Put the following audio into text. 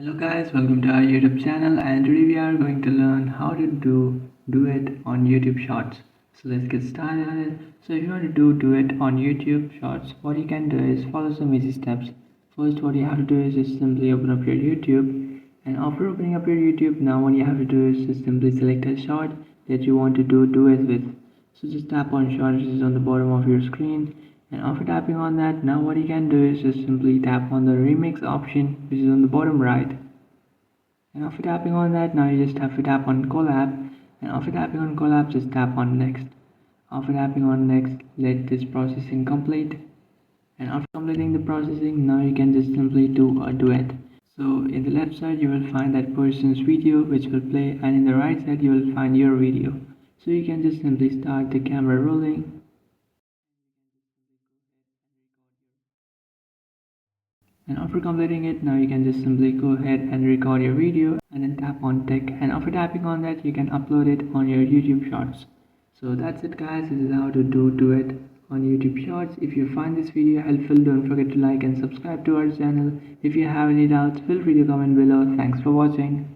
Hello guys, welcome to our YouTube channel, and today we are going to learn how to do duet on YouTube Shorts. So let's get started. So if you want to do duet on YouTube Shorts, what you can do is follow some easy steps. First, what you have to do is just simply open up your YouTube, and after opening up your YouTube, now what you have to do is just simply select a short that you want to do duet with. So just tap on short, which is on the bottom of your screen, and after tapping on that, now what you can do is just simply tap on the remix option, which is on the bottom right. And after tapping on that, now you just have to tap on collab, and after tapping on collab, just tap on next. After tapping on next, let this processing complete, and after completing the processing, now you can just simply do a duet. So in the left side you will find that person's video which will play, and in the right side you will find your video. So you can just simply start the camera rolling. And after completing it, now you can just simply go ahead and record your video and then tap on tick, and after tapping on that you can upload it on your YouTube Shorts. So that's it guys, this is how to do duet on YouTube Shorts. If you find this video helpful, don't forget to like and subscribe to our channel. If you have any doubts, feel free to comment below. Thanks for watching.